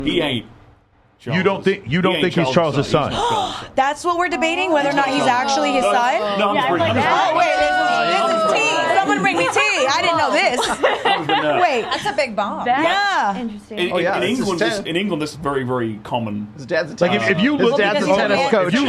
He ain't. You don't think he's Charles' son? That's what we're debating, whether or not he's actually his son? No, I'm wait, this is tea. Someone bring me tea. I didn't know this. Wait. That's a big bomb. Yeah. Interesting. In England, this is very, very common. His dad's a like if you look at tennis coach. if you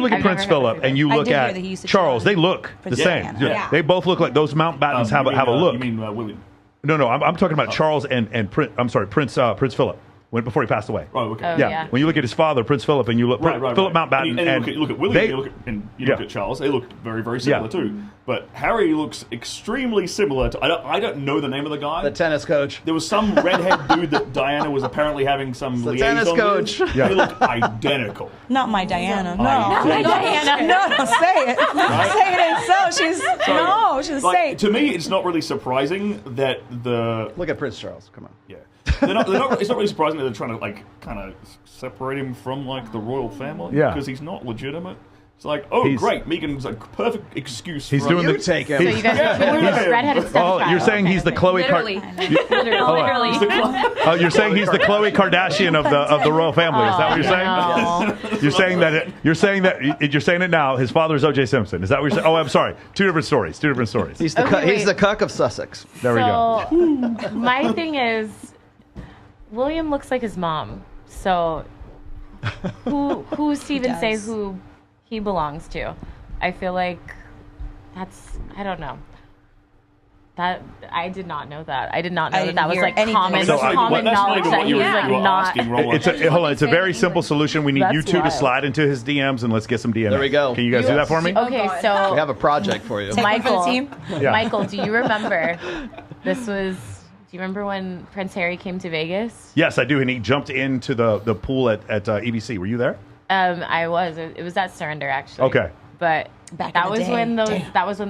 look at Prince Philip and you look at Charles, they look the same. They both look like those Mountbattens have a look. You mean William? No, I'm talking about Charles and Prince Philip. Before he passed away. Oh, okay. Yeah. When you look at his father, Prince Philip, and you look Philip Mountbatten, and you look at William, and you look at Charles, they look very, very similar too. But Harry looks extremely similar to. I don't know the name of the guy. The tennis coach. There was some redhead dude that Diana was apparently having some liaison tennis coach. with. Yeah. They look identical. Not my Diana. No. Not my Diana. No, say it. Say it ain't so. She's a saint. To me, it's not really surprising that the. Look at Prince Charles. Come on. Yeah. It's not really surprising that they're trying to kind of separate him from the royal family. Yeah. Because he's not legitimate. It's great. Megan's a perfect excuse. He's doing the take him. So you guys redheaded stepchild. You're saying he's the Khloe Literally. You're saying he's the Khloe Kardashian of the royal family. Is that what you're saying? No. You're saying it now. His father is O.J. Simpson. Is that what you're saying? Oh, I'm sorry. Two different stories. He's the cuck of Sussex. There we go. My thing is, William looks like his mom. So who's to even say who he belongs to? I feel like I don't know. That I did not know that. I did not know that was common knowledge that he was not. Hold on. It's a very simple solution. We need you two to slide into his DMs and let's get some DMs. There we go. Can you guys do that for me? Okay, so we have a project for you. Michael, team? Michael, do you remember? Do you remember when Prince Harry came to Vegas? Yes, I do. And he jumped into the pool at EBC. Were you there? I was. It was at Surrender, actually. Okay. But that was when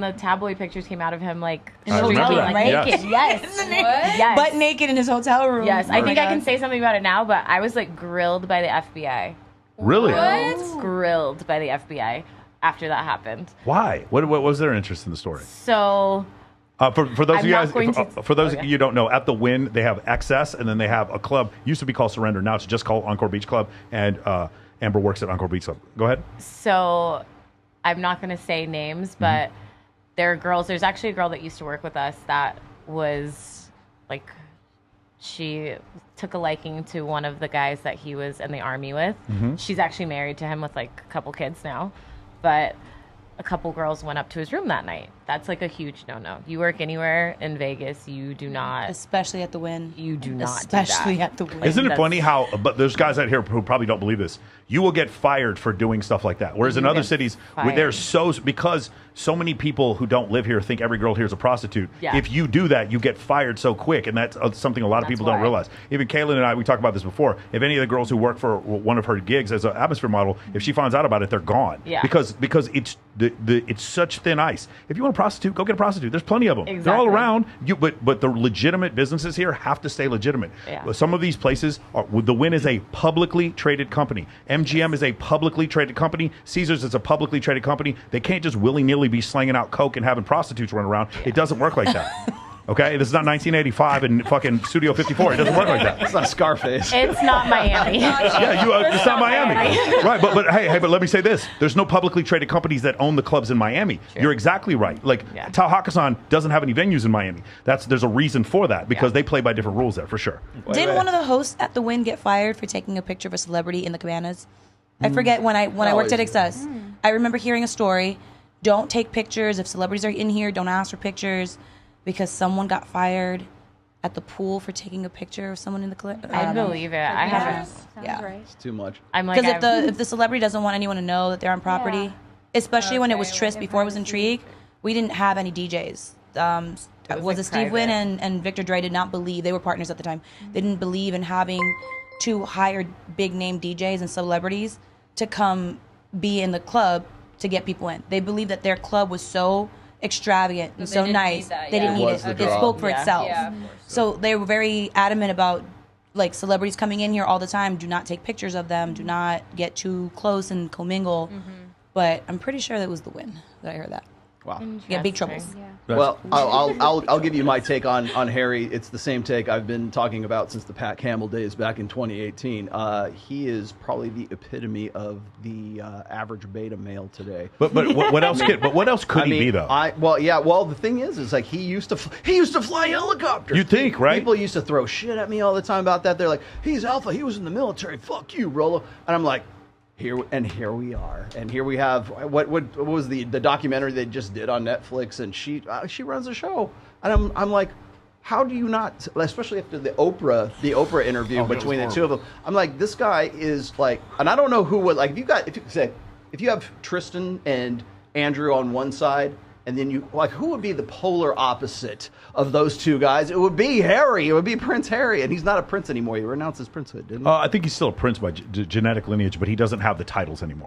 the tabloid pictures came out of him I remember that. naked. Yes. Butt naked in his hotel room. Yes. I think I can say something about it now, but I was grilled by the FBI. Really? What? Grilled by the FBI after that happened. Why? What was their interest in the story? So for those of you guys, for those of you who don't know, at the Wynn they have Excess, and then they have a club. Used to be called Surrender. Now it's just called Encore Beach Club, and Amber works at Encore Beach Club. Go ahead. So I'm not going to say names, but there are girls. There's actually a girl that used to work with us that was she took a liking to one of the guys that he was in the army with. She's actually married to him with a couple kids now, but a couple girls went up to his room that night. That's a huge no-no. You work anywhere in Vegas, you do not. Especially at the Wynn. You do not Especially do that. at the Wynn. Isn't it funny how, but there's guys out here who probably don't believe this. You will get fired for doing stuff like that. Whereas in other cities, where there's because so many people who don't live here think every girl here is a prostitute. Yeah. If you do that, you get fired so quick. And that's something a lot of people don't realize. Even Kaylin and I, we talked about this before. If any of the girls who work for one of her gigs as an atmosphere model, if she finds out about it, they're gone. Yeah. Because it's it's such thin ice. If you want a prostitute, go get a prostitute. There's plenty of them. Exactly. They're all around. But the legitimate businesses here have to stay legitimate. Yeah. Some of these places, the Wynn is a publicly traded company. MGM is a publicly traded company. Caesars is a publicly traded company. They can't just willy-nilly be slanging out coke and having prostitutes run around. Yeah. It doesn't work like that. Okay, this is not 1985 and fucking Studio 54. It doesn't work like that. It's not Scarface. It's not Miami. It's not Miami. Right, but hey, but let me say this: there's no publicly traded companies that own the clubs in Miami. True. You're exactly right. Tao Hakkasan doesn't have any venues in Miami. There's a reason for that because they play by different rules there for sure. Didn't one of the hosts at the Wynn get fired for taking a picture of a celebrity in the cabanas? I forget when I worked at Excess. I remember hearing a story. Don't take pictures if celebrities are in here. Don't ask for pictures. Because someone got fired at the pool for taking a picture of someone in the clip. I believe it. I haven't. Yeah, right. It's too much. I'm like, because if the celebrity doesn't want anyone to know that they're on property, especially when it was Tris before it was Intrigue, we didn't have any DJs. Was it Steve Wynn and Victor Dre did not believe, they were partners at the time, they didn't believe in having two hired big name DJs and celebrities to come be in the club to get people in. They believed that their club was so extravagant and so nice. They didn't need it. It spoke for itself. Yeah. So they were very adamant about celebrities coming in here all the time. Do not take pictures of them. Do not get too close and commingle. But I'm pretty sure that was the Wynn that I heard that. Wow. Yeah, big troubles. Yeah. Well, I'll give you my take on Harry. It's the same take I've been talking about since the Pat Campbell days back in 2018. He is probably the epitome of the average beta male today. But what else could he be though? Well, the thing is like he used to fly helicopters. You think, right? People used to throw shit at me all the time about that. They're like, he's alpha. He was in the military. Fuck you, Rolo. And I'm like, here we are, and here we have what was the documentary they just did on Netflix, and she runs a show, and I'm like, how do you not, especially after the Oprah interview between the two of them, I'm like, this guy is like, and I don't know who would like if you have Tristan and Andrew on one side. And then who would be the polar opposite of those two guys? It would be Harry. It would be Prince Harry. And he's not a prince anymore. He renounced his princehood, didn't he? I think he's still a prince by genetic lineage, but he doesn't have the titles anymore.